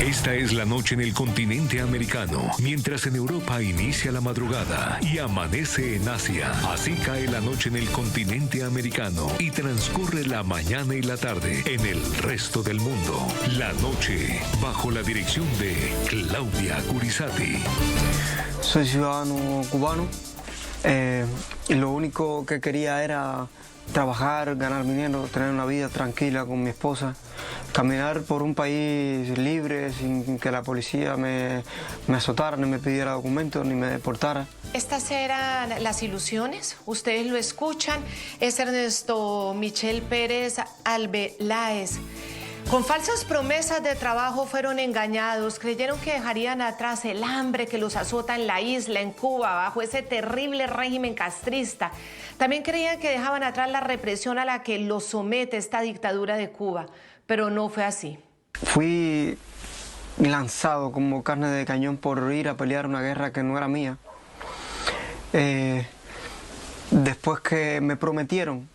Esta es la noche en el continente americano, mientras en Europa inicia la madrugada y amanece en Asia. Así cae la noche en el continente americano y transcurre la mañana y la tarde en el resto del mundo. La noche bajo la dirección de Claudia Curizati. Soy ciudadano cubano. Lo único que quería era trabajar, ganar dinero, tener una vida tranquila con mi esposa, caminar por un país libre sin que la policía me azotara, ni me pidiera documentos, ni me deportara. Estas eran las ilusiones, ustedes lo escuchan, es Ernesto Michel Pérez Arbeláez. Con falsas promesas de trabajo fueron engañados, creyeron que dejarían atrás el hambre que los azota en la isla, en Cuba, bajo ese terrible régimen castrista. También creían que dejaban atrás la represión a la que los somete esta dictadura de Cuba, pero no fue así. Fui lanzado como carne de cañón por ir a pelear una guerra que no era mía. Después que me prometieron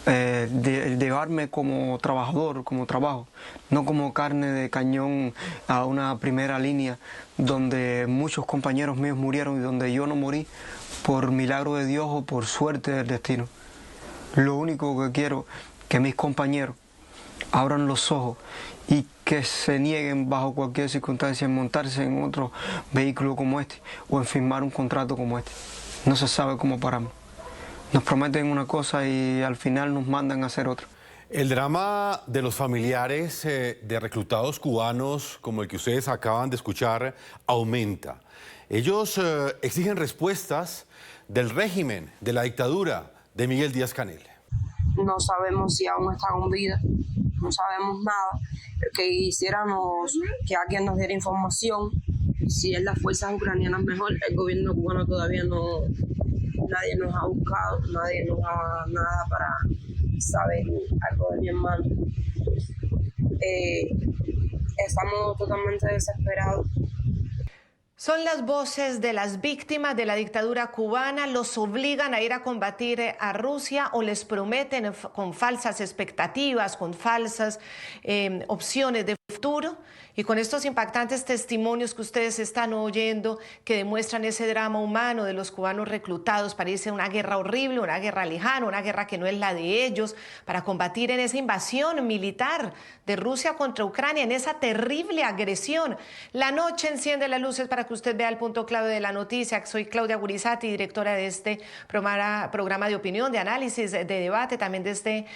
de llevarme como trabajador, como trabajo, no como carne de cañón a una primera línea donde muchos compañeros míos murieron y donde yo no morí por milagro de Dios o por suerte del destino. Lo único que quiero es que mis compañeros abran los ojos y que se nieguen bajo cualquier circunstancia en montarse en otro vehículo como este o en firmar un contrato como este. No se sabe cómo paramos. Nos prometen una cosa y al final nos mandan a hacer otra. El drama de los familiares de reclutados cubanos, como el que ustedes acaban de escuchar, aumenta. Ellos exigen respuestas del régimen, de la dictadura de Miguel Díaz-Canel. No sabemos si aún está con vida, no sabemos nada. Que quisiéramos que alguien nos diera información. Si es las fuerzas ucranianas mejor, el gobierno cubano todavía no... Nadie nos ha buscado, nadie nos ha nada para saber algo de mi hermano. Estamos totalmente desesperados. Son las voces de las víctimas de la dictadura cubana, los obligan a ir a combatir a Rusia o les prometen con falsas expectativas, con falsas opciones de futuro. Y con estos impactantes testimonios que ustedes están oyendo, que demuestran ese drama humano de los cubanos reclutados para irse a una guerra horrible, una guerra lejana, una guerra que no es la de ellos, para combatir en esa invasión militar de Rusia contra Ucrania, en esa terrible agresión. La noche enciende las luces para que usted vea el punto clave de la noticia. Soy Claudia Curizati, directora de este programa de opinión, de análisis, de debate, también de este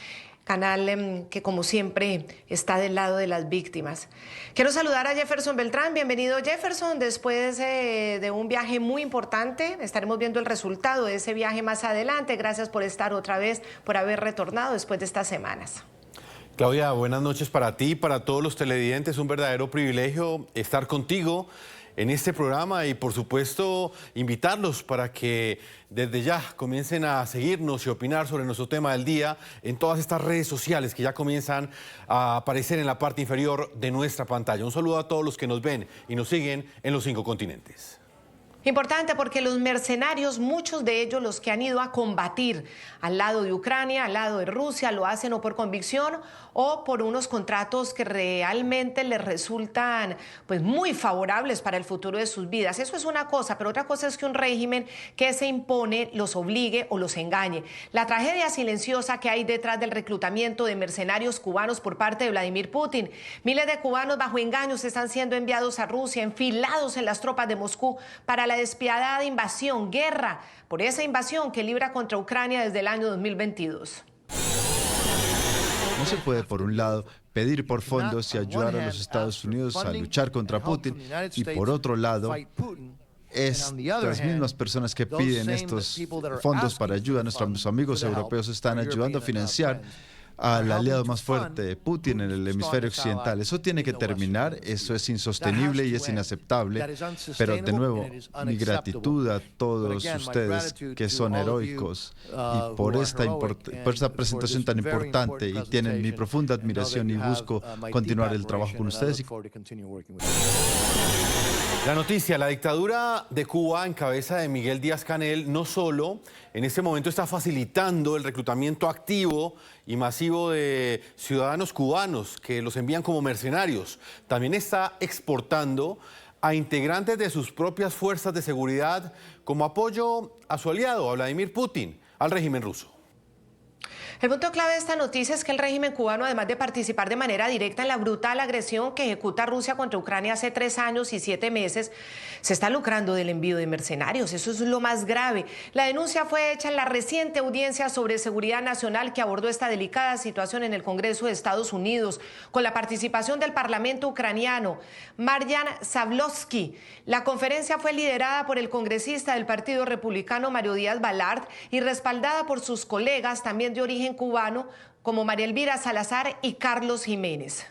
canal que como siempre está del lado de las víctimas. Quiero saludar a Jefferson Beltrán. Bienvenido, Jefferson, después de un viaje muy importante. Estaremos viendo el resultado de ese viaje más adelante. Gracias por estar otra vez, por haber retornado después de estas semanas. Claudia, buenas noches para ti, para todos los televidentes. Un verdadero privilegio estar contigo en este programa y por supuesto invitarlos para que desde ya comiencen a seguirnos y opinar sobre nuestro tema del día en todas estas redes sociales que ya comienzan a aparecer en la parte inferior de nuestra pantalla. Un saludo a todos los que nos ven y nos siguen en los 5 continentes. Importante porque los mercenarios, muchos de ellos los que han ido a combatir al lado de Ucrania, al lado de Rusia, lo hacen o por convicción o por unos contratos que realmente les resultan pues muy favorables para el futuro de sus vidas. Eso es una cosa, pero otra cosa es que un régimen que se impone los obligue o los engañe. La tragedia silenciosa que hay detrás del reclutamiento de mercenarios cubanos por parte de Vladimir Putin. Miles de cubanos bajo engaños están siendo enviados a Rusia, enfilados en las tropas de Moscú para la despiadada invasión, guerra, por esa invasión que libra contra Ucrania desde el año 2022. No se puede, por un lado, pedir por fondos y ayudar a los Estados Unidos a luchar contra Putin, y por otro lado, estas mismas personas que piden estos fondos para ayuda, nuestros amigos europeos están ayudando a financiar al aliado más fuerte de Putin en el hemisferio occidental. Eso tiene que terminar, eso es insostenible y es inaceptable, pero de nuevo, mi gratitud a todos ustedes que son heroicos y por esta presentación tan importante y tienen mi profunda admiración y busco continuar el trabajo con ustedes. La noticia, la dictadura de Cuba en cabeza de Miguel Díaz-Canel no solo en este momento está facilitando el reclutamiento activo y masivo de ciudadanos cubanos que los envían como mercenarios. También está exportando a integrantes de sus propias fuerzas de seguridad como apoyo a su aliado, a Vladimir Putin, al régimen ruso. El punto clave de esta noticia es que el régimen cubano, además de participar de manera directa en la brutal agresión que ejecuta Rusia contra Ucrania hace 3 años y 7 meses, se está lucrando del envío de mercenarios. Eso es lo más grave. La denuncia fue hecha en la reciente audiencia sobre seguridad nacional que abordó esta delicada situación en el Congreso de Estados Unidos, con la participación del Parlamento ucraniano, Marjan Zavlovsky. La conferencia fue liderada por el congresista del Partido Republicano, Mario Díaz-Balart, y respaldada por sus colegas también de origen cubano como María Elvira Salazar y Carlos Jiménez.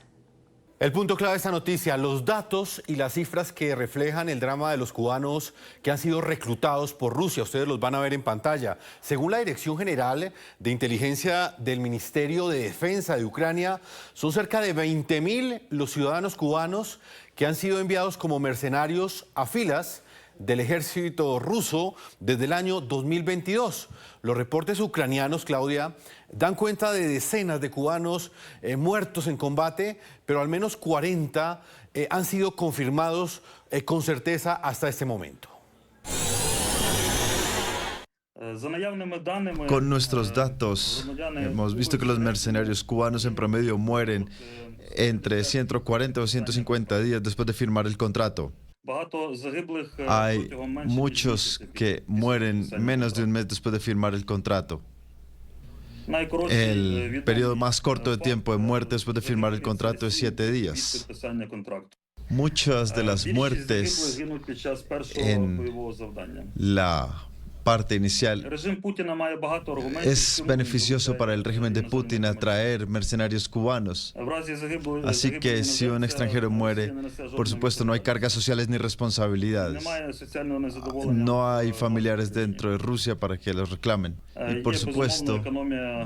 El punto clave de esta noticia, los datos y las cifras que reflejan el drama de los cubanos que han sido reclutados por Rusia. Ustedes los van a ver en pantalla. Según la Dirección General de Inteligencia del Ministerio de Defensa de Ucrania, son cerca de 20.000 los ciudadanos cubanos que han sido enviados como mercenarios a filas del ejército ruso desde el año 2022. Los reportes ucranianos, Claudia, dan cuenta de decenas de cubanos muertos en combate, pero al menos 40 han sido confirmados con certeza hasta este momento. Con nuestros datos, hemos visto que los mercenarios cubanos en promedio mueren entre 140 o 150 días después de firmar el contrato. Hay muchos que mueren menos de un mes después de firmar el contrato. El periodo más corto de tiempo de muerte después de firmar el contrato es 7 días. Muchas de las muertes en la parte inicial es beneficioso para el régimen de Putin atraer mercenarios cubanos. Así que si un extranjero muere, por supuesto no hay cargas sociales ni responsabilidades. No hay familiares dentro de Rusia para que los reclamen. Y por supuesto,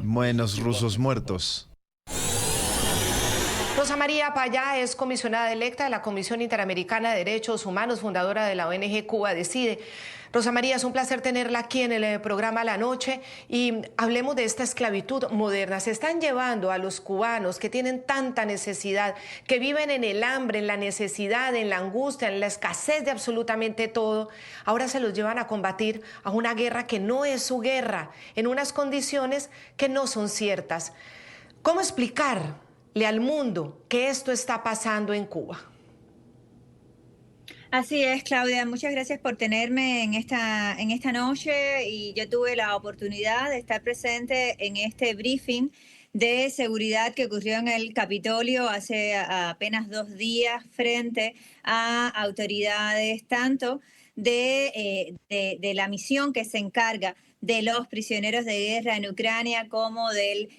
menos rusos muertos. Rosa María Payá es comisionada electa de la Comisión Interamericana de Derechos Humanos, fundadora de la ONG Cuba Decide. Rosa María, es un placer tenerla aquí en el programa La Noche y hablemos de esta esclavitud moderna. Se están llevando a los cubanos que tienen tanta necesidad, que viven en el hambre, en la necesidad, en la angustia, en la escasez de absolutamente todo. Ahora se los llevan a combatir a una guerra que no es su guerra, en unas condiciones que no son ciertas. ¿Cómo explicarle al mundo que esto está pasando en Cuba? Así es, Claudia. Muchas gracias por tenerme en esta noche y yo tuve la oportunidad de estar presente en este briefing de seguridad que ocurrió en el Capitolio hace apenas 2 días frente a autoridades tanto de la misión que se encarga de los prisioneros de guerra en Ucrania como del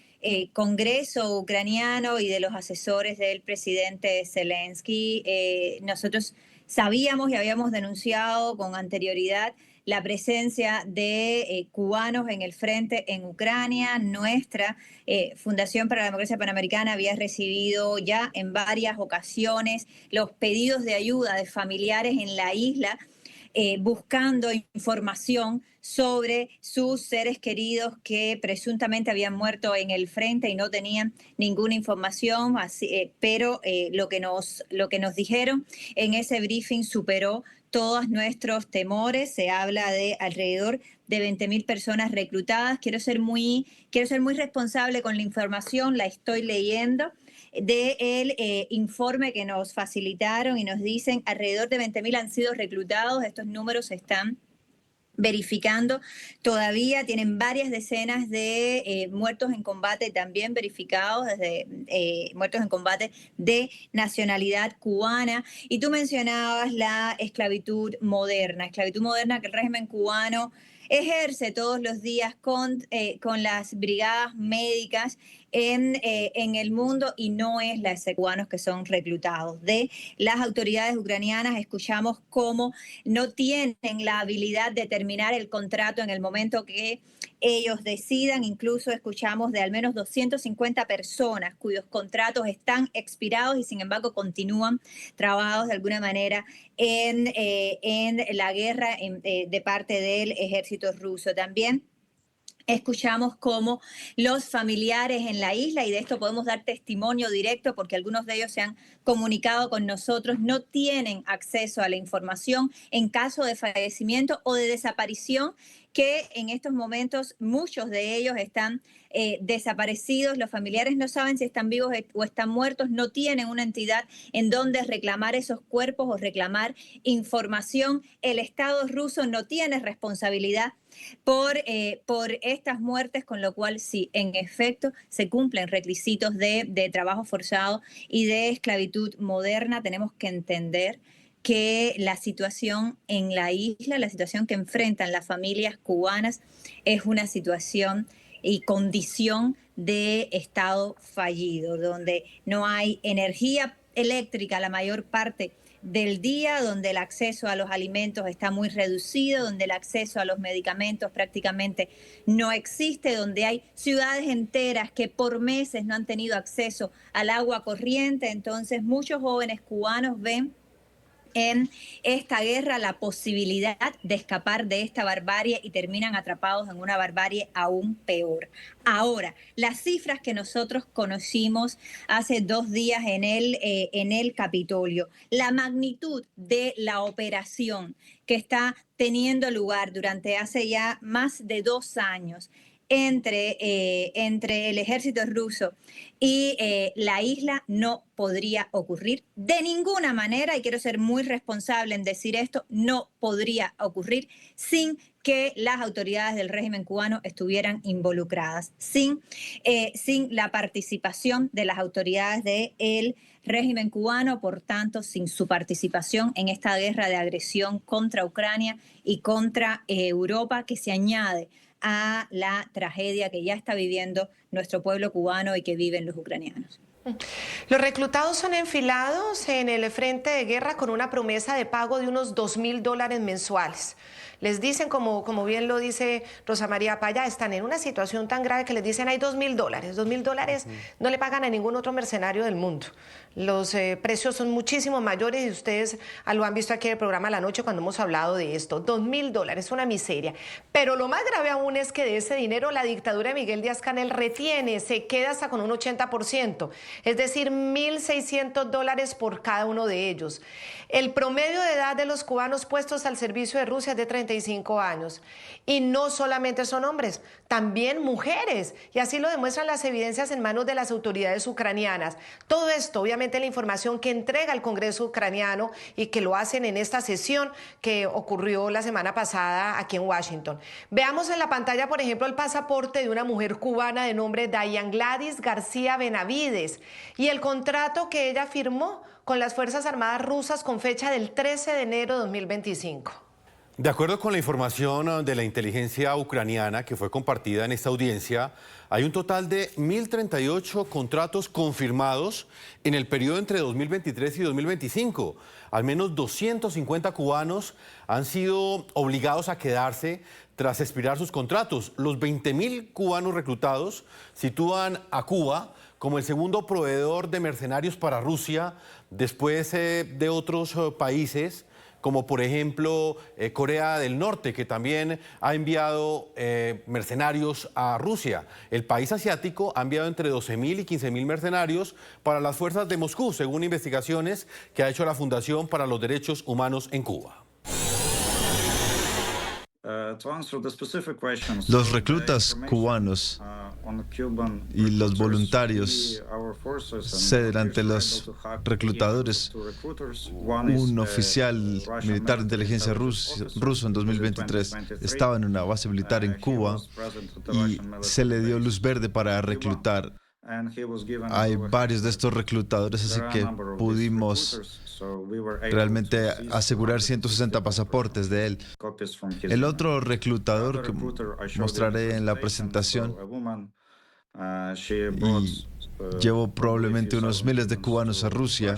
Congreso ucraniano y de los asesores del presidente Zelensky. Nosotros sabíamos y habíamos denunciado con anterioridad la presencia de cubanos en el frente en Ucrania. Nuestra Fundación para la Democracia Panamericana había recibido ya en varias ocasiones los pedidos de ayuda de familiares en la isla buscando información sobre sus seres queridos que presuntamente habían muerto en el frente y no tenían ninguna información, pero lo que nos dijeron en ese briefing superó todos nuestros temores. Se habla de alrededor de 20.000 personas reclutadas. Quiero ser muy responsable con la información, la estoy leyendo del informe que nos facilitaron y nos dicen alrededor de 20.000 han sido reclutados. Estos números se están verificando todavía, tienen varias decenas de muertos en combate también verificados, desde muertos en combate de nacionalidad cubana. Y tú mencionabas la esclavitud moderna que el régimen cubano ejerce todos los días con las brigadas médicas en el mundo, y no es la de cubanos que son reclutados. De las autoridades ucranianas escuchamos cómo no tienen la habilidad de terminar el contrato en el momento que ellos decidan. Incluso escuchamos de al menos 250 personas cuyos contratos están expirados y sin embargo continúan trabajados de alguna manera en la guerra de parte del ejército ruso. También Escuchamos cómo los familiares en la isla, y de esto podemos dar testimonio directo porque algunos de ellos se han comunicado con nosotros, no tienen acceso a la información en caso de fallecimiento o de desaparición, que en estos momentos muchos de ellos están desaparecidos. Los familiares no saben si están vivos o están muertos, no tienen una entidad en donde reclamar esos cuerpos o reclamar información. El Estado ruso no tiene responsabilidad por estas muertes, con lo cual sí, en efecto, se cumplen requisitos de trabajo forzado y de esclavitud moderna. Tenemos que entender que la situación en la isla, la situación que enfrentan las familias cubanas es una situación y condición de estado fallido, donde no hay energía eléctrica la mayor parte del día, donde el acceso a los alimentos está muy reducido, donde el acceso a los medicamentos prácticamente no existe, donde hay ciudades enteras que por meses no han tenido acceso al agua corriente. Entonces, muchos jóvenes cubanos ven en esta guerra la posibilidad de escapar de esta barbarie y terminan atrapados en una barbarie aún peor. Ahora, las cifras que nosotros conocimos hace 2 días en el Capitolio, la magnitud de la operación que está teniendo lugar durante hace ya más de 2 años entre el ejército ruso y la isla no podría ocurrir de ninguna manera, y quiero ser muy responsable en decir esto, no podría ocurrir sin que las autoridades del régimen cubano estuvieran involucradas, sin la participación de las autoridades del régimen cubano, por tanto, sin su participación en esta guerra de agresión contra Ucrania y contra Europa, que se añade a la tragedia que ya está viviendo nuestro pueblo cubano y que viven los ucranianos. Los reclutados son enfilados en el frente de guerra con una promesa de pago de unos $2.000 mensuales. Les dicen, como bien lo dice Rosa María Paya, están en una situación tan grave que les dicen hay $2.000. $2.000 no le pagan a ningún otro mercenario del mundo. Los precios son muchísimo mayores y ustedes lo han visto aquí en el programa La Noche cuando hemos hablado de esto. $2.000 es una miseria. Pero lo más grave aún es que de ese dinero la dictadura de Miguel Díaz-Canel retiene, se queda hasta con un 80%, es decir, $1.600 por cada uno de ellos. El promedio de edad de los cubanos puestos al servicio de Rusia es de 35 años. Y no solamente son hombres, también mujeres. Y así lo demuestran las evidencias en manos de las autoridades ucranianas. Todo esto, obviamente, la información que entrega el Congreso ucraniano y que lo hacen en esta sesión que ocurrió la semana pasada aquí en Washington. Veamos en la pantalla, por ejemplo, el pasaporte de una mujer cubana de nombre Dayan Gladys García Benavides y el contrato que ella firmó con las Fuerzas Armadas rusas con fecha del 13 de enero de 2025. De acuerdo con la información de la inteligencia ucraniana que fue compartida en esta audiencia, hay un total de 1.038 contratos confirmados en el periodo entre 2023 y 2025. Al menos 250 cubanos han sido obligados a quedarse tras expirar sus contratos. Los 20.000 cubanos reclutados sitúan a Cuba como el segundo proveedor de mercenarios para Rusia, después de otros países, como por ejemplo Corea del Norte, que también ha enviado mercenarios a Rusia. El país asiático ha enviado entre 12.000 y 15.000 mercenarios para las fuerzas de Moscú, según investigaciones que ha hecho la Fundación para los Derechos Humanos en Cuba. Los reclutas cubanos y los voluntarios ceden ante los reclutadores. Un oficial militar de inteligencia ruso en 2023 estaba en una base militar en Cuba y se le dio luz verde para reclutar. Hay varios de estos reclutadores, así que pudimos realmente asegurar 160 pasaportes de él. El otro reclutador que mostraré en la presentación, y llevó probablemente unos miles de cubanos a Rusia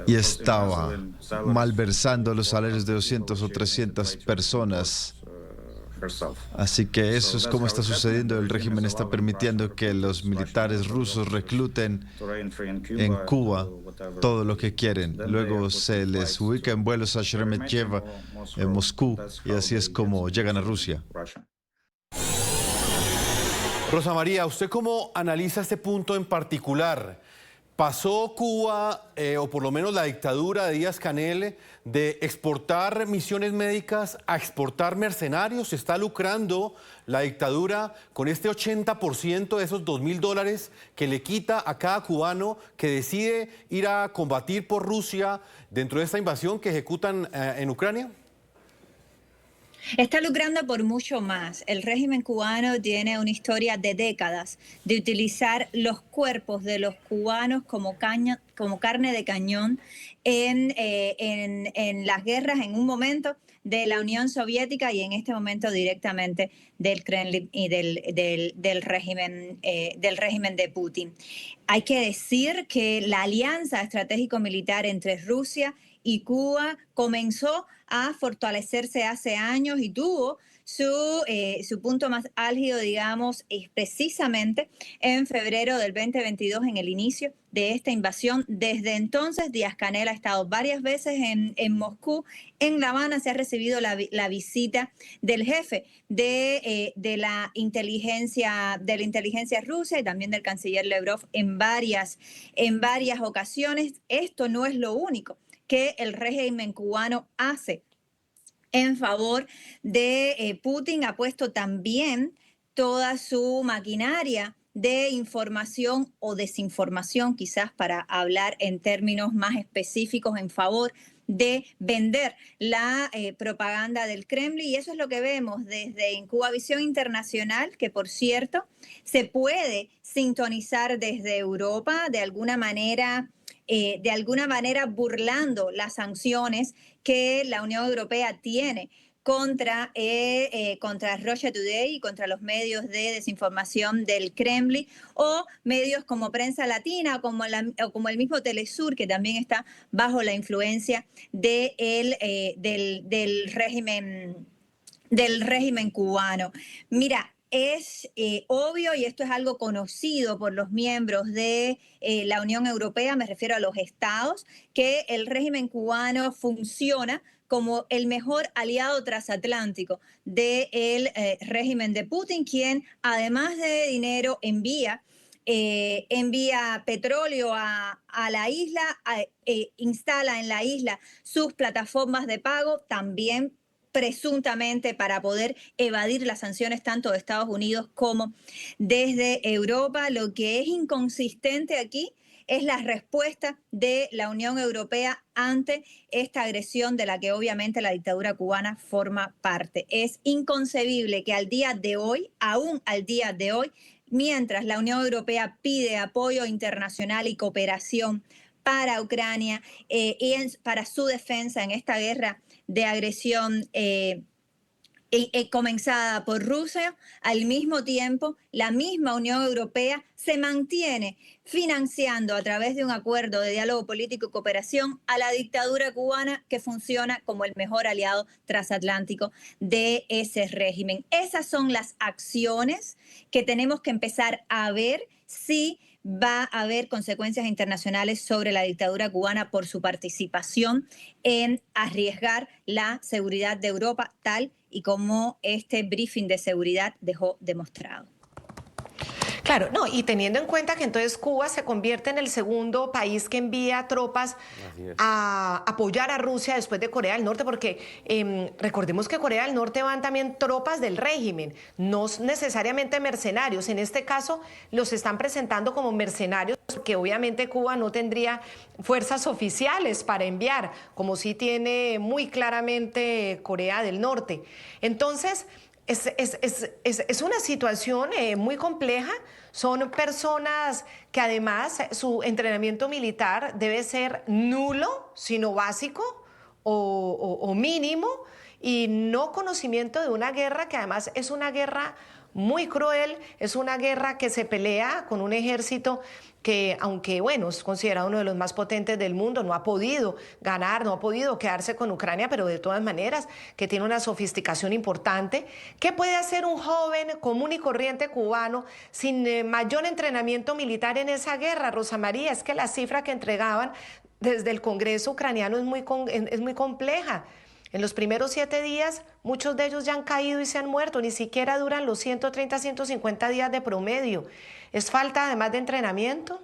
y estaba malversando los salarios de 200 o 300 personas. Así que eso es como está sucediendo. El régimen está permitiendo que los militares rusos recluten en Cuba todo lo que quieren. Luego se les ubica en vuelos a Sheremetyevo, en Moscú, y así es como llegan a Rusia. Rosa María, ¿usted cómo analiza este punto en particular? ¿Pasó Cuba, o por lo menos la dictadura de Díaz-Canel, de exportar misiones médicas a exportar mercenarios? ¿Se está lucrando la dictadura con este 80% de esos $2.000 que le quita a cada cubano que decide ir a combatir por Rusia dentro de esta invasión que ejecutan en Ucrania? Está lucrando por mucho más. El régimen cubano tiene una historia de décadas de utilizar los cuerpos de los cubanos como carne de cañón en las guerras, en un momento de la Unión Soviética y en este momento directamente del Kremlin y del régimen de Putin. Hay que decir que la alianza estratégico-militar entre Rusia y Cuba comenzó a fortalecerse hace años y tuvo su punto más álgido, digamos, precisamente en febrero del 2022, en el inicio de esta invasión. Desde entonces, Díaz-Canel ha estado varias veces en Moscú. En La Habana se ha recibido la visita del jefe de la inteligencia rusa y también del canciller Lavrov en varias ocasiones. Esto no es lo único que el régimen cubano hace en favor de Putin. Ha puesto también toda su maquinaria de información o desinformación, quizás para hablar en términos más específicos, en favor de vender la propaganda del Kremlin. Y eso es lo que vemos desde Incubavisión Internacional, que por cierto se puede sintonizar desde Europa de alguna manera burlando las sanciones que la Unión Europea tiene contra Russia Today y contra los medios de desinformación del Kremlin, o medios como Prensa Latina o como el mismo Telesur, que también está bajo la influencia del régimen cubano. Mira, es obvio, y esto es algo conocido por los miembros de la Unión Europea, me refiero a los estados, que el régimen cubano funciona como el mejor aliado transatlántico del régimen de Putin, quien además de dinero envía petróleo a la isla, instala en la isla sus plataformas de pago, también presuntamente para poder evadir las sanciones tanto de Estados Unidos como desde Europa. Lo que es inconsistente aquí es la respuesta de la Unión Europea ante esta agresión de la que obviamente la dictadura cubana forma parte. Es inconcebible que aún al día de hoy, mientras la Unión Europea pide apoyo internacional y cooperación para Ucrania para su defensa en esta guerra de agresión comenzada por Rusia, al mismo tiempo la misma Unión Europea se mantiene financiando a través de un acuerdo de diálogo político y cooperación a la dictadura cubana, que funciona como el mejor aliado transatlántico de ese régimen. Esas son las acciones que tenemos que empezar a ver si va a haber consecuencias internacionales sobre la dictadura cubana por su participación en arriesgar la seguridad de Europa, tal y como este briefing de seguridad dejó demostrado. Claro, no, y teniendo en cuenta que entonces Cuba se convierte en el segundo país que envía tropas a apoyar a Rusia después de Corea del Norte, porque recordemos que Corea del Norte van también tropas del régimen, no necesariamente mercenarios. En este caso los están presentando como mercenarios, porque obviamente Cuba no tendría fuerzas oficiales para enviar, como sí tiene muy claramente Corea del Norte. Entonces, es una situación muy compleja. Son personas que además su entrenamiento militar debe ser nulo, sino básico o mínimo, y no conocimiento de una guerra que además es una guerra muy cruel, es una guerra que se pelea con un ejército que, aunque bueno, es considerado uno de los más potentes del mundo, no ha podido ganar, no ha podido quedarse con Ucrania, pero de todas maneras que tiene una sofisticación importante. ¿Qué puede hacer un joven común y corriente cubano sin mayor entrenamiento militar en esa guerra, Rosa María? Es que la cifra que entregaban desde el Congreso ucraniano es muy compleja. En los primeros 7 días, muchos de ellos ya han caído y se han muerto, ni siquiera duran los 130, 150 días de promedio. ¿Es falta además de entrenamiento?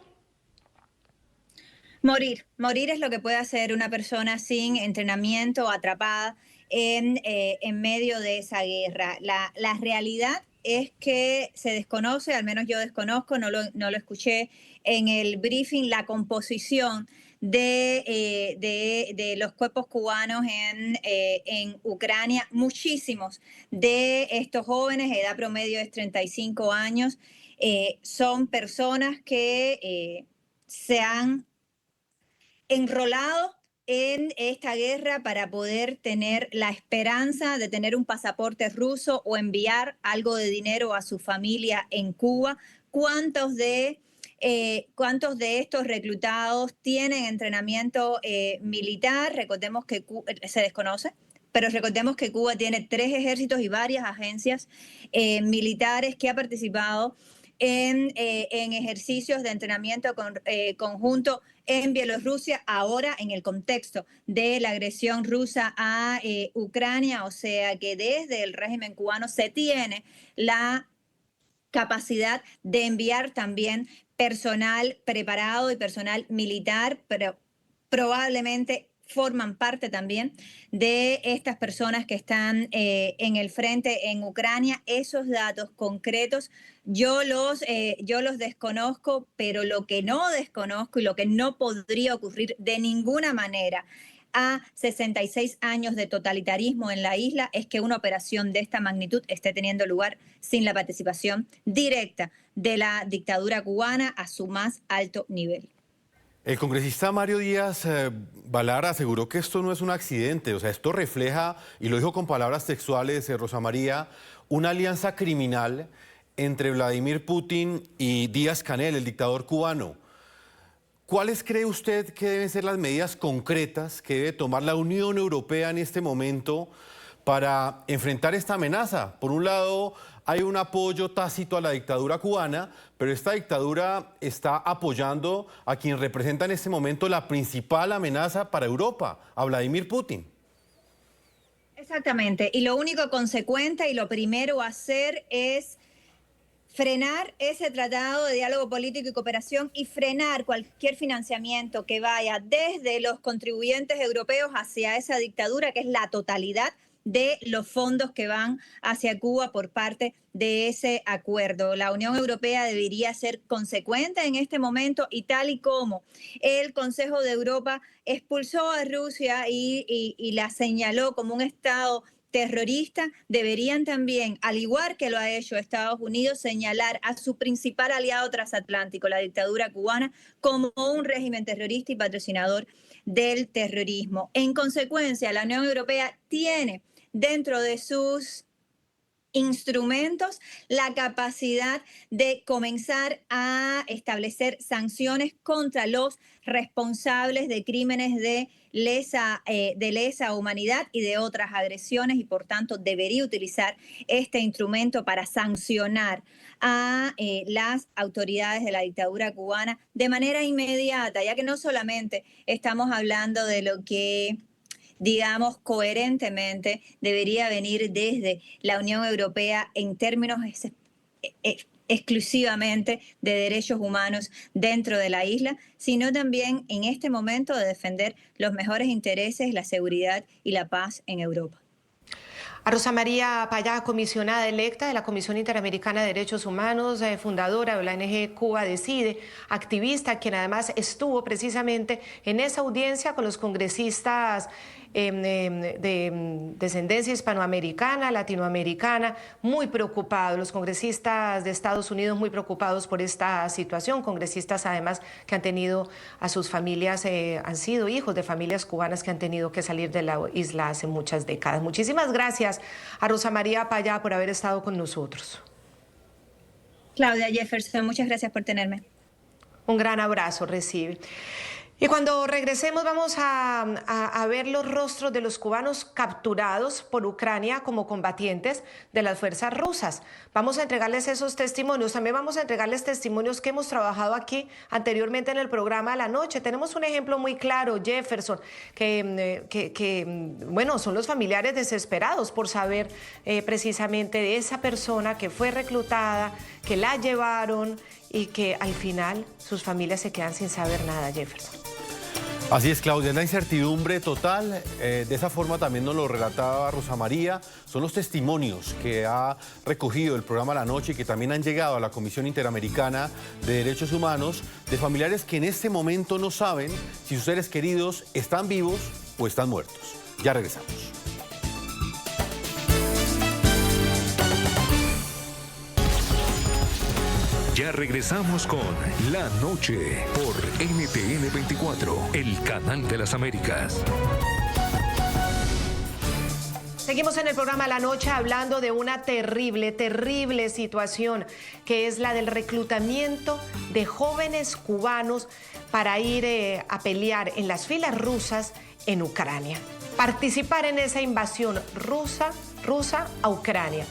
Morir es lo que puede hacer una persona sin entrenamiento, atrapada en medio de esa guerra. La realidad es que se desconoce, al menos yo desconozco, no lo escuché en el briefing, la composición de los cuerpos cubanos en Ucrania. Muchísimos de estos jóvenes, edad promedio es 35 años, son personas que se han enrolado en esta guerra para poder tener la esperanza de tener un pasaporte ruso o enviar algo de dinero a su familia en Cuba. ¿Cuántos de estos reclutados tienen entrenamiento militar? Recordemos que se desconoce, pero recordemos que Cuba tiene 3 ejércitos y varias agencias militares que ha participado en ejercicios de entrenamiento conjunto en Bielorrusia, ahora en el contexto de la agresión rusa a Ucrania, o sea que desde el régimen cubano se tiene la capacidad de enviar también personal preparado y personal militar, pero probablemente forman parte también de estas personas que están en el frente en Ucrania. Esos datos concretos yo los desconozco, pero lo que no desconozco y lo que no podría ocurrir de ninguna manera a 66 años de totalitarismo en la isla es que una operación de esta magnitud esté teniendo lugar sin la participación directa de la dictadura cubana a su más alto nivel. El congresista Mario Díaz Valar aseguró que esto no es un accidente, o sea, esto refleja, y lo dijo con palabras textuales, Rosa María, una alianza criminal entre Vladimir Putin y Díaz-Canel, el dictador cubano. ¿Cuáles cree usted que deben ser las medidas concretas que debe tomar la Unión Europea en este momento para enfrentar esta amenaza? Por un lado, hay un apoyo tácito a la dictadura cubana, pero esta dictadura está apoyando a quien representa en este momento la principal amenaza para Europa, a Vladimir Putin. Exactamente, y lo único consecuente y lo primero a hacer es frenar ese tratado de diálogo político y cooperación y frenar cualquier financiamiento que vaya desde los contribuyentes europeos hacia esa dictadura, que es la totalidad de los fondos que van hacia Cuba por parte de ese acuerdo. La Unión Europea debería ser consecuente en este momento y tal y como el Consejo de Europa expulsó a Rusia y la señaló como un Estado terrorista, deberían también, al igual que lo ha hecho Estados Unidos, señalar a su principal aliado transatlántico, la dictadura cubana, como un régimen terrorista y patrocinador del terrorismo. En consecuencia, la Unión Europea tiene dentro de sus instrumentos la capacidad de comenzar a establecer sanciones contra los responsables de crímenes de lesa humanidad y de otras agresiones, y por tanto debería utilizar este instrumento para sancionar a las autoridades de la dictadura cubana de manera inmediata, ya que no solamente estamos hablando de lo que, digamos, coherentemente debería venir desde la Unión Europea en términos exclusivamente de derechos humanos dentro de la isla, sino también en este momento de defender los mejores intereses, la seguridad y la paz en Europa. A Rosa María Payá, comisionada electa de la Comisión Interamericana de Derechos Humanos, fundadora de la ONG Cuba Decide, activista, quien además estuvo precisamente en esa audiencia con los congresistas de descendencia hispanoamericana, latinoamericana, muy preocupados, los congresistas de Estados Unidos muy preocupados por esta situación, congresistas además que han tenido a sus familias, han sido hijos de familias cubanas que han tenido que salir de la isla hace muchas décadas. Muchísimas gracias a Rosa María Payá por haber estado con nosotros. Claudia Jefferson, muchas gracias por tenerme. Un gran abrazo recibe. Y cuando regresemos vamos a ver los rostros de los cubanos capturados por Ucrania como combatientes de las fuerzas rusas. Vamos a entregarles esos testimonios. También vamos a entregarles testimonios que hemos trabajado aquí anteriormente en el programa de la noche. Tenemos un ejemplo muy claro, Jefferson, bueno, son los familiares desesperados por saber precisamente de esa persona que fue reclutada, que la llevaron y que al final sus familias se quedan sin saber nada, Jefferson. Así es, Claudia, es la incertidumbre total. De esa forma también nos lo relataba Rosa María. Son los testimonios que ha recogido el programa La Noche y que también han llegado a la Comisión Interamericana de Derechos Humanos de familiares que en este momento no saben si sus seres queridos están vivos o están muertos. Ya regresamos. Ya regresamos con La Noche por NTN 24, el canal de las Américas. Seguimos en el programa La Noche hablando de una terrible situación que es la del reclutamiento de jóvenes cubanos para ir a pelear en las filas rusas en Ucrania. Participar en esa invasión rusa a Ucrania.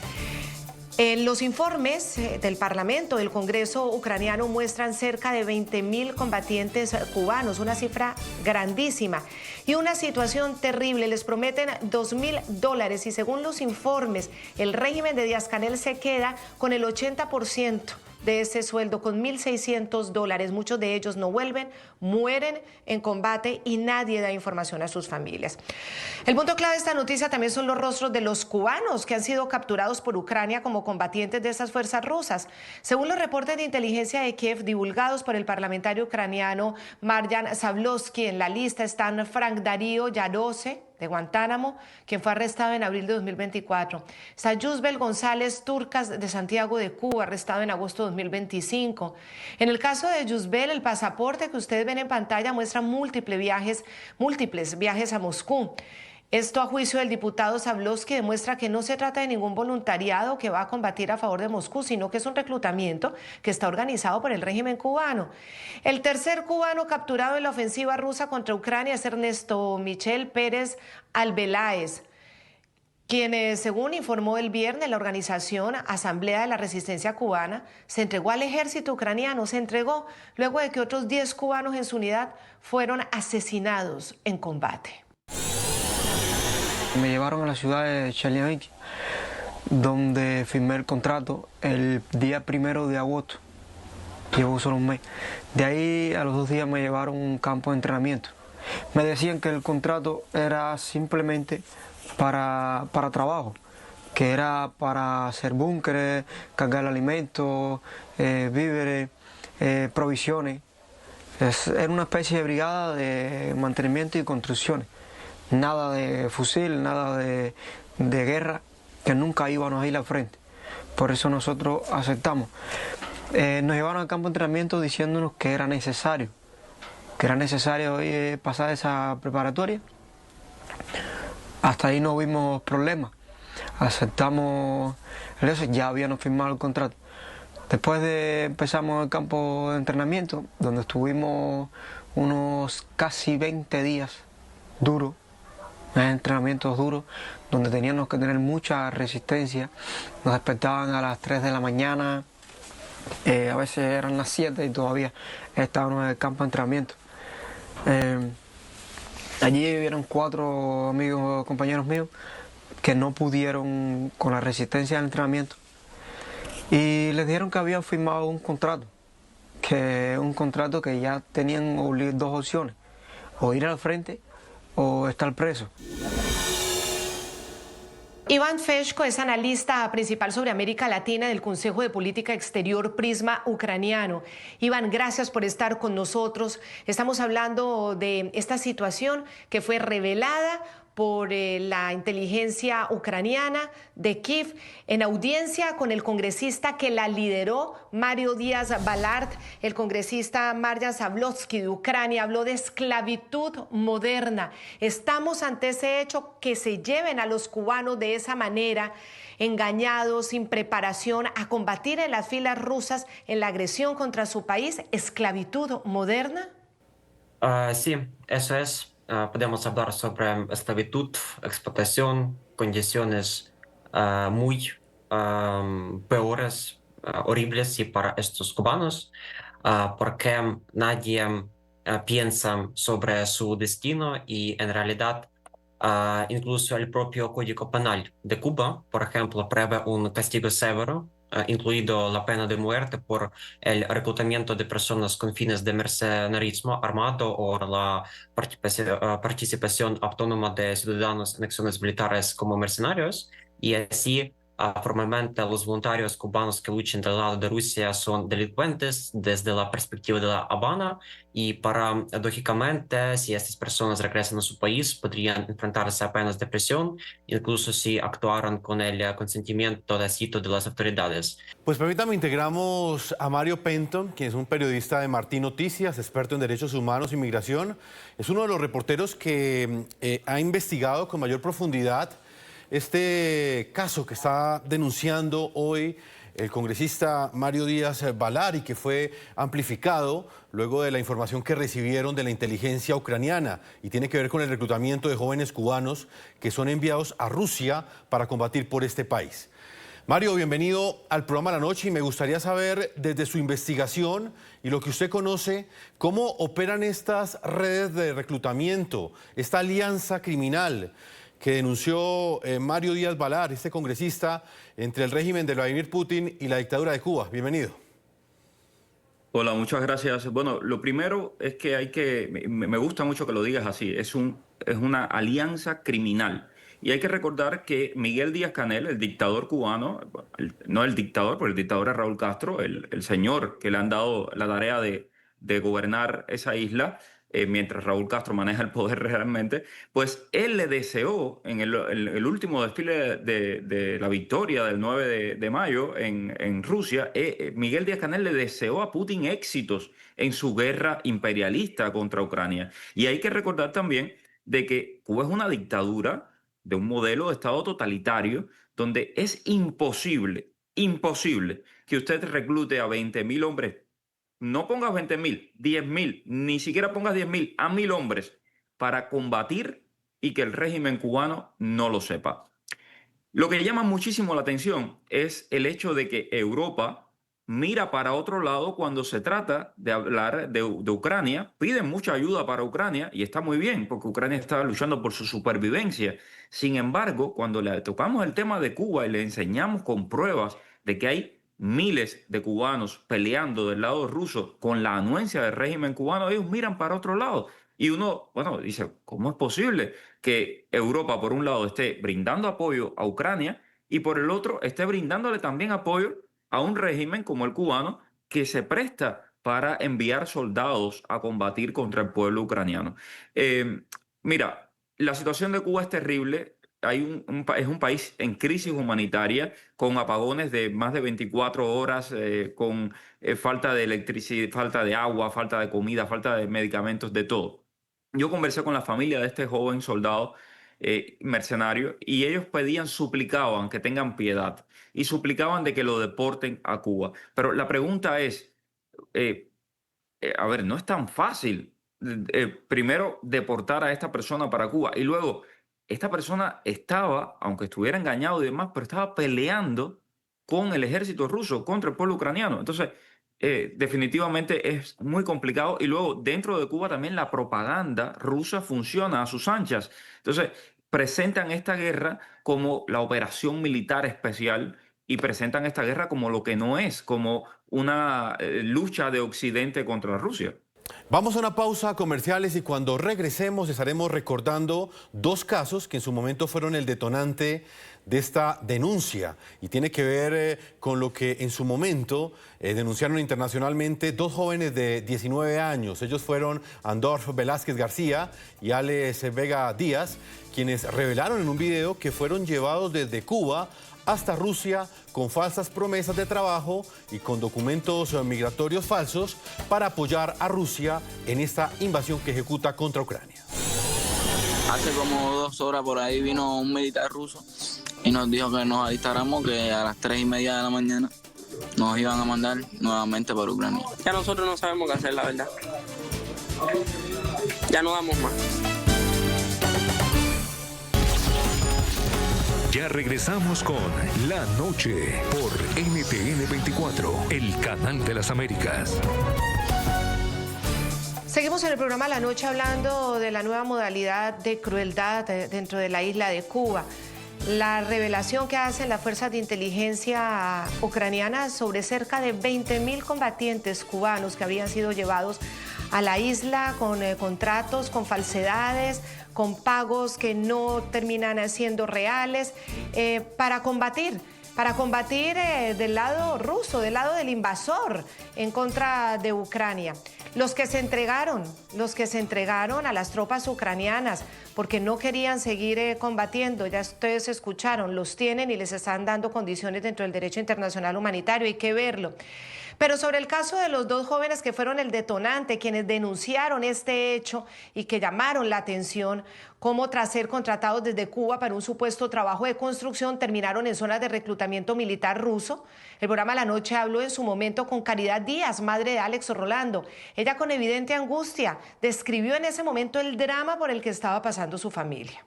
Los informes del Parlamento, del Congreso ucraniano muestran cerca de 20.000 combatientes cubanos, una cifra grandísima y una situación terrible. Les prometen $2.000 y según los informes, el régimen de Díaz-Canel se queda con el 80% de ese sueldo, con $1.600. Muchos de ellos no vuelven, mueren en combate y nadie da información a sus familias. El punto clave de esta noticia también son los rostros de los cubanos que han sido capturados por Ucrania como combatientes de esas fuerzas rusas. Según los reportes de inteligencia de Kiev divulgados por el parlamentario ucraniano Marjan Zavlovsky, en la lista están Frank Darío Yarose, de Guantánamo, quien fue arrestado en abril de 2024. Está Yusbel González Turcas, de Santiago de Cuba, arrestado en agosto de 2025. En el caso de Yusbel, el pasaporte que ustedes ven en pantalla muestra múltiples viajes a Moscú. Esto, a juicio del diputado Zavlovsky, demuestra que no se trata de ningún voluntariado que va a combatir a favor de Moscú, sino que es un reclutamiento que está organizado por el régimen cubano. El tercer cubano capturado en la ofensiva rusa contra Ucrania es Ernesto Michel Pérez Albeláez, quien, según informó el viernes la organización Asamblea de la Resistencia Cubana, se entregó al ejército ucraniano, se entregó luego de que otros 10 cubanos en su unidad fueron asesinados en combate. Me llevaron a la ciudad de Chelyabinsk, donde firmé el contrato el día 1 de agosto. Llevo solo un mes. De ahí a los 2 días me llevaron a un campo de entrenamiento. Me decían que el contrato era simplemente para trabajo, que era para hacer búnkeres, cargar alimentos, víveres, provisiones. Era una especie de brigada de mantenimiento y construcciones. Nada de fusil, nada de guerra, que nunca íbamos a ir al frente. Por eso nosotros aceptamos. Nos llevaron al campo de entrenamiento diciéndonos que era necesario pasar esa preparatoria. Hasta ahí no vimos problemas. Aceptamos eso, ya habíamos firmado el contrato. Después empezamos el campo de entrenamiento, donde estuvimos unos casi 20 días duros. Entrenamientos duros, donde teníamos que tener mucha resistencia. Nos despertaban a las 3 de la mañana, a veces eran las 7 y todavía estábamos en el campo de entrenamiento. Allí vivieron 4 amigos, compañeros míos, que no pudieron con la resistencia del entrenamiento. Y les dijeron que habían firmado un contrato que ya tenían 2 opciones, o ir al frente o estar preso. Iván Feshko es analista principal sobre América Latina del Consejo de Política Exterior Prisma Ucraniano. Iván, gracias por estar con nosotros. Estamos hablando de esta situación que fue revelada por la inteligencia ucraniana de Kiev en audiencia con el congresista que la lideró, Mario Díaz-Balart. El congresista Marjan Zavlovsky de Ucrania habló de esclavitud moderna. Estamos ante ese hecho, que se lleven a los cubanos de esa manera, engañados, sin preparación, a combatir en las filas rusas en la agresión contra su país. ¿Esclavitud moderna? Sí, eso es. Podemos hablar sobre esclavitud, explotación, condiciones muy peores, horribles y para estos cubanos, porque nadie piensa sobre su destino y en realidad incluso el propio Código Penal de Cuba, por ejemplo, prevé un castigo severo, incluido la pena de muerte por el reclutamiento de personas con fines de mercenarismo armado o la participación autónoma de ciudadanos en acciones militares como mercenarios, y así formalmente los voluntarios cubanos que luchan del lado de Rusia son delincuentes desde la perspectiva de La Habana, y paradójicamente, si estas personas regresan a su país, podrían enfrentarse a penas de prisión, incluso si actuaran con el consentimiento tácito de las autoridades. Pues permítame, integramos a Mario Penton, quien es un periodista de Martín Noticias, experto en derechos humanos y migración. Es uno de los reporteros que ha investigado con mayor profundidad este caso que está denunciando hoy el congresista Mario Díaz Balart y que fue amplificado luego de la información que recibieron de la inteligencia ucraniana y tiene que ver con el reclutamiento de jóvenes cubanos que son enviados a Rusia para combatir por este país. Mario, bienvenido al programa La Noche y me gustaría saber desde su investigación y lo que usted conoce, cómo operan estas redes de reclutamiento, esta alianza criminal que denunció Mario Díaz Balart, este congresista, entre el régimen de Vladimir Putin y la dictadura de Cuba. Bienvenido. Hola, muchas gracias. Bueno, lo primero es que me gusta mucho que lo digas así, es una alianza criminal. Y hay que recordar que Miguel Díaz-Canel, el dictador cubano, no el dictador, porque el dictador es Raúl Castro, el señor que le han dado la tarea de gobernar esa isla, mientras Raúl Castro maneja el poder realmente, pues él le deseó en el último desfile de la victoria del 9 de mayo en Rusia, Miguel Díaz-Canel le deseó a Putin éxitos en su guerra imperialista contra Ucrania. Y hay que recordar también de que Cuba es una dictadura de un modelo de Estado totalitario donde es imposible que usted reclute a 20.000 hombres. No pongas 20.000, 10.000, ni siquiera pongas 10.000, a 1.000 hombres para combatir y que el régimen cubano no lo sepa. Lo que llama muchísimo la atención es el hecho de que Europa mira para otro lado cuando se trata de hablar de Ucrania, piden mucha ayuda para Ucrania y está muy bien porque Ucrania está luchando por su supervivencia. Sin embargo, cuando le tocamos el tema de Cuba y le enseñamos con pruebas de que hay miles de cubanos peleando del lado ruso con la anuencia del régimen cubano, ellos miran para otro lado. Y uno, bueno, dice, ¿cómo es posible que Europa, por un lado, esté brindando apoyo a Ucrania y por el otro esté brindándole también apoyo a un régimen como el cubano que se presta para enviar soldados a combatir contra el pueblo ucraniano? Mira, la situación de Cuba es terrible. Es un país en crisis humanitaria, con apagones de más de 24 horas, con falta de electricidad, falta de agua, falta de comida, falta de medicamentos, de todo. Yo conversé con la familia de este joven soldado mercenario y ellos suplicaban que tengan piedad y suplicaban de que lo deporten a Cuba. Pero la pregunta es, a ver, no es tan fácil primero deportar a esta persona para Cuba y luego esta persona estaba, aunque estuviera engañado y demás, pero estaba peleando con el ejército ruso contra el pueblo ucraniano. Entonces, definitivamente es muy complicado. Y luego, dentro de Cuba también la propaganda rusa funciona a sus anchas. Entonces, presentan esta guerra como la operación militar especial y presentan esta guerra como lo que no es, como una lucha de Occidente contra Rusia. Vamos a una pausa comerciales y cuando regresemos estaremos recordando dos casos que en su momento fueron el detonante de esta denuncia y tiene que ver con lo que en su momento denunciaron internacionalmente dos jóvenes de 19 años. Ellos fueron Andorf Velázquez García y Alex Vega Díaz, quienes revelaron en un video que fueron llevados desde Cuba hasta Rusia con falsas promesas de trabajo y con documentos migratorios falsos para apoyar a Rusia en esta invasión que ejecuta contra Ucrania. Hace como 2 horas por ahí vino un militar ruso y nos dijo que nos alistáramos, que a las 3:30 de la mañana nos iban a mandar nuevamente para Ucrania. Ya nosotros no sabemos qué hacer, la verdad. Ya no damos más. Ya regresamos con La Noche por NTN 24, el canal de las Américas. Seguimos en el programa La Noche hablando de la nueva modalidad de crueldad dentro de la isla de Cuba. La revelación que hacen las fuerzas de inteligencia ucranianas sobre cerca de 20.000 combatientes cubanos que habían sido llevados a la isla con contratos, con falsedades, con pagos que no terminan siendo reales, para combatir del lado ruso, del lado del invasor en contra de Ucrania. Los que se entregaron a las tropas ucranianas porque no querían seguir combatiendo, ya ustedes escucharon, los tienen y les están dando condiciones dentro del derecho internacional humanitario, hay que verlo. Pero sobre el caso de los dos jóvenes que fueron el detonante, quienes denunciaron este hecho y que llamaron la atención, cómo tras ser contratados desde Cuba para un supuesto trabajo de construcción terminaron en zonas de reclutamiento militar ruso. El programa La Noche habló en su momento con Caridad Díaz, madre de Alex Rolando. Ella, con evidente angustia, describió en ese momento el drama por el que estaba pasando su familia.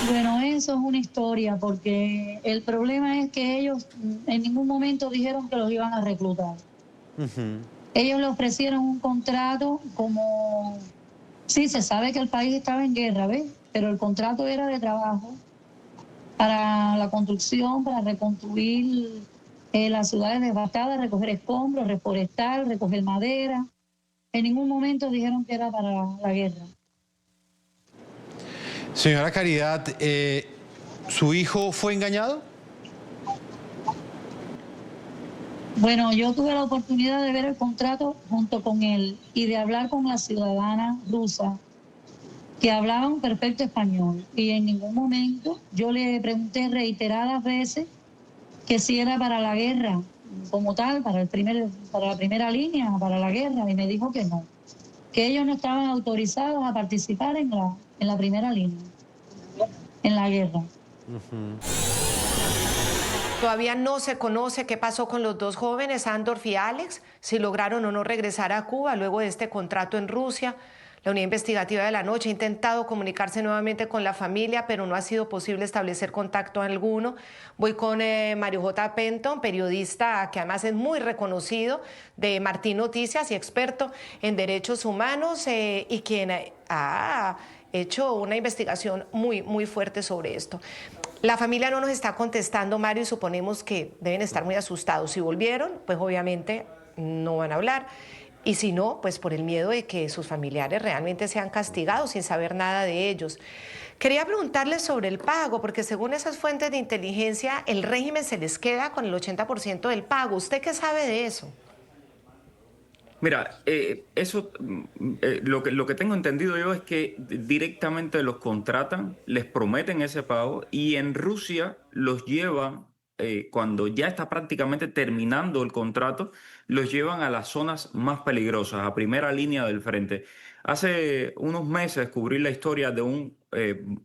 Bueno, eso es una historia, porque el problema es que ellos en ningún momento dijeron que los iban a reclutar. Ellos le ofrecieron un contrato como... Sí, se sabe que el país estaba en guerra, ¿ves? Pero el contrato era de trabajo para la construcción, para reconstruir las ciudades devastadas, recoger escombros, reforestar, recoger madera. En ningún momento dijeron que era para la guerra. Señora Caridad, ¿su hijo fue engañado? Bueno, yo tuve la oportunidad de ver el contrato junto con él y de hablar con la ciudadana rusa que hablaban perfecto español. Y en ningún momento yo le pregunté reiteradas veces que si era para la guerra como tal, para la primera línea, para la guerra, y me dijo que no, que ellos no estaban autorizados a participar en la primera línea, en la guerra. Todavía no se conoce qué pasó con los dos jóvenes, Andorf y Alex, si lograron o no regresar a Cuba luego de este contrato en Rusia. La Unidad Investigativa de La Noche ha intentado comunicarse nuevamente con la familia, pero no ha sido posible establecer contacto alguno. Voy con Mario J. Penton, periodista que además es muy reconocido de Martín Noticias y experto en derechos humanos y quien ha hecho una investigación muy fuerte sobre esto. La familia no nos está contestando, Mario, y suponemos que deben estar muy asustados. Si volvieron, pues obviamente no van a hablar. Y si no, pues por el miedo de que sus familiares realmente sean castigados sin saber nada de ellos. Quería preguntarles sobre el pago, porque según esas fuentes de inteligencia, el régimen se les queda con el 80% del pago. ¿Usted qué sabe de eso? Mira, lo que tengo entendido yo es que directamente los contratan, les prometen ese pago y en Rusia los llevan, cuando ya está prácticamente terminando el contrato, los llevan a las zonas más peligrosas, a primera línea del frente. Hace unos meses descubrí la historia de un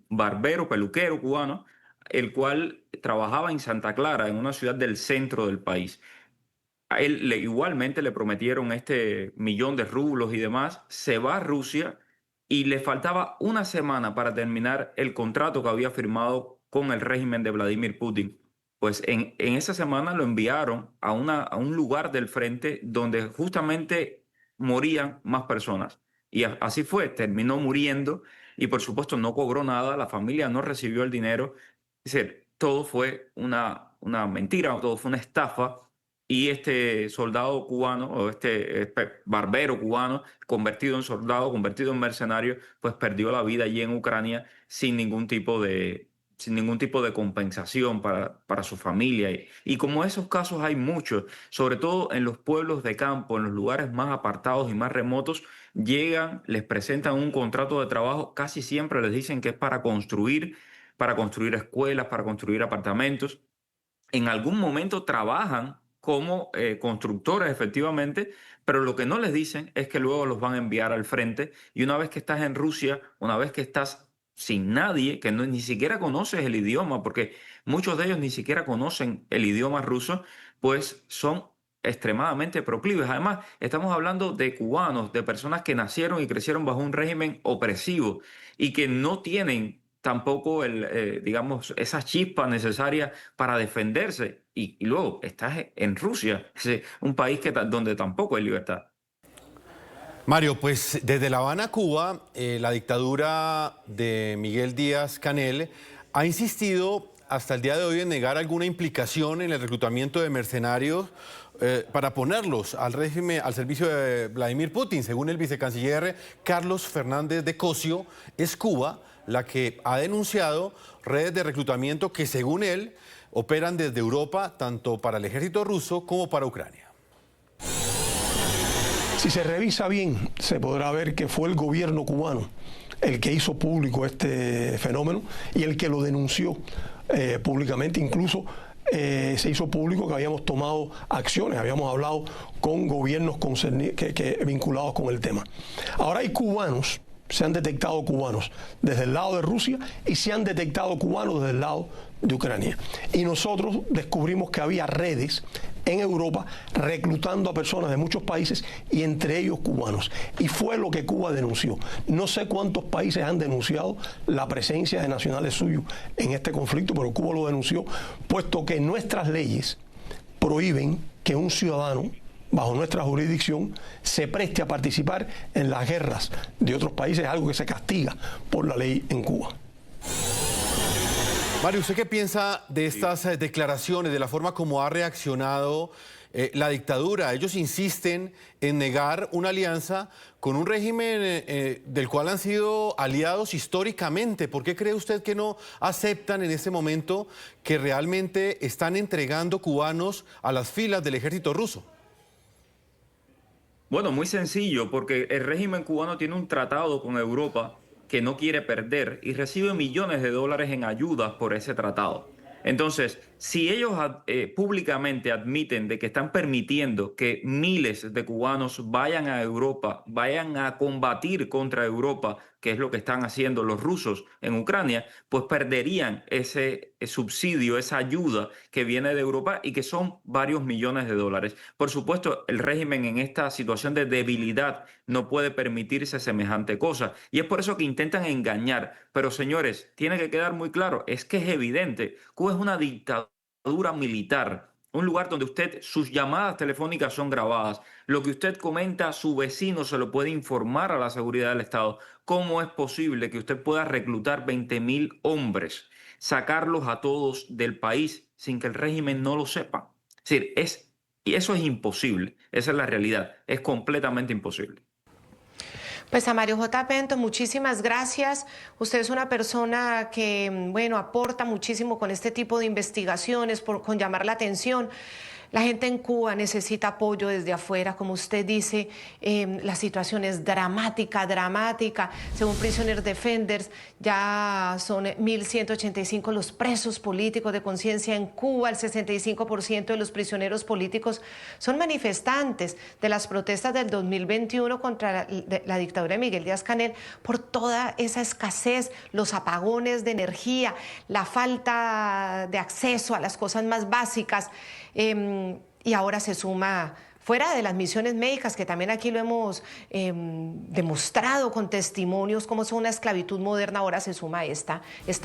barbero, peluquero cubano, el cual trabajaba en Santa Clara, en una ciudad del centro del país. A él igualmente le prometieron este 1.000.000 de rublos y demás, se va a Rusia y le faltaba una semana para terminar el contrato que había firmado con el régimen de Vladimir Putin. Pues en esa semana lo enviaron a un lugar del frente donde justamente morían más personas. Y así fue, terminó muriendo y por supuesto no cobró nada, la familia no recibió el dinero. Es decir, todo fue una mentira, todo fue una estafa. Y este soldado cubano, o este barbero cubano, convertido en soldado, convertido en mercenario, pues perdió la vida allí en Ucrania sin ningún tipo de compensación para su familia. Y como esos casos hay muchos, sobre todo en los pueblos de campo, en los lugares más apartados y más remotos, llegan, les presentan un contrato de trabajo, casi siempre les dicen que es para construir escuelas, para construir apartamentos. En algún momento trabajan como constructores, efectivamente, pero lo que no les dicen es que luego los van a enviar al frente y una vez que estás en Rusia, una vez que estás sin nadie, que ni siquiera conoces el idioma, porque muchos de ellos ni siquiera conocen el idioma ruso, pues son extremadamente proclives. Además, estamos hablando de cubanos, de personas que nacieron y crecieron bajo un régimen opresivo y que no tienen tampoco digamos, esa chispa necesaria para defenderse. Y luego estás en Rusia, un país donde tampoco hay libertad. Mario, pues desde La Habana, Cuba, la dictadura de Miguel Díaz-Canel ha insistido hasta el día de hoy en negar alguna implicación en el reclutamiento de mercenarios para ponerlos al régimen, al servicio de Vladimir Putin. Según el vicecanciller Carlos Fernández de Cosio, es Cuba la que ha denunciado redes de reclutamiento que, según él, operan desde Europa tanto para el ejército ruso como para Ucrania. Si se revisa bien, se podrá ver que fue el gobierno cubano el que hizo público este fenómeno y el que lo denunció públicamente. Incluso se hizo público que habíamos tomado acciones, habíamos hablado con gobiernos vinculados con el tema. Ahora hay cubanos, se han detectado cubanos desde el lado de Rusia y se han detectado cubanos desde el lado de Ucrania. Y nosotros descubrimos que había redes en Europa reclutando a personas de muchos países y entre ellos cubanos. Y fue lo que Cuba denunció. No sé cuántos países han denunciado la presencia de nacionales suyos en este conflicto, pero Cuba lo denunció, puesto que nuestras leyes prohíben que un ciudadano bajo nuestra jurisdicción se preste a participar en las guerras de otros países, algo que se castiga por la ley en Cuba. Mario, ¿usted qué piensa de estas declaraciones, de la forma como ha reaccionado la dictadura? Ellos insisten en negar una alianza con un régimen del cual han sido aliados históricamente. ¿Por qué cree usted que no aceptan en este momento que realmente están entregando cubanos a las filas del ejército ruso? Bueno, muy sencillo, porque el régimen cubano tiene un tratado con Europa que no quiere perder y recibe millones de dólares en ayudas por ese tratado. Entonces, si ellos públicamente admiten de que están permitiendo que miles de cubanos vayan a Europa, vayan a combatir contra Europa, que es lo que están haciendo los rusos en Ucrania, pues perderían ese subsidio, esa ayuda que viene de Europa y que son varios millones de dólares. Por supuesto, el régimen en esta situación de debilidad no puede permitirse semejante cosa y es por eso que intentan engañar. Pero señores, tiene que quedar muy claro, es que es evidente, Cuba es una dictadura militar, un lugar donde sus llamadas telefónicas son grabadas, lo que usted comenta a su vecino se lo puede informar a la seguridad del Estado. ¿Cómo es posible que usted pueda reclutar 20.000 hombres, sacarlos a todos del país sin que el régimen no lo sepa? Es decir, y eso es imposible, esa es la realidad, es completamente imposible. Pues a Mario J. Pinto, muchísimas gracias. Usted es una persona que, bueno, aporta muchísimo con este tipo de investigaciones, con llamar la atención. La gente en Cuba necesita apoyo desde afuera, como usted dice, la situación es dramática, dramática. Según Prisoner Defenders, ya son 1.185 los presos políticos de conciencia en Cuba. El 65% de los prisioneros políticos son manifestantes de las protestas del 2021 contra la dictadura de Miguel Díaz-Canel por toda esa escasez, los apagones de energía, la falta de acceso a las cosas más básicas. Y ahora se suma, fuera de las misiones médicas, que también aquí lo hemos demostrado con testimonios, cómo es una esclavitud moderna, ahora se suma esta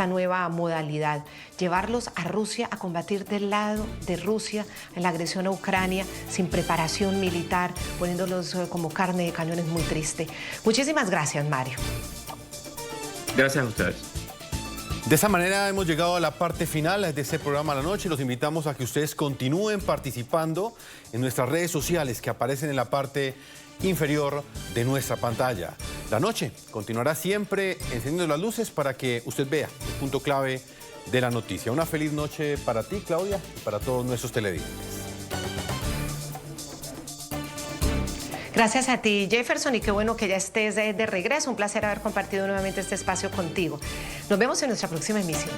nueva modalidad. Llevarlos a Rusia a combatir del lado de Rusia en la agresión a Ucrania, sin preparación militar, poniéndolos como carne de cañón, es muy triste. Muchísimas gracias, Mario. Gracias a ustedes. De esa manera hemos llegado a la parte final de este programa La Noche. Los invitamos a que ustedes continúen participando en nuestras redes sociales que aparecen en la parte inferior de nuestra pantalla. La Noche continuará siempre encendiendo las luces para que usted vea el punto clave de la noticia. Una feliz noche para ti, Claudia, y para todos nuestros televidentes. Gracias a ti, Jefferson, y qué bueno que ya estés de regreso. Un placer haber compartido nuevamente este espacio contigo. Nos vemos en nuestra próxima emisión.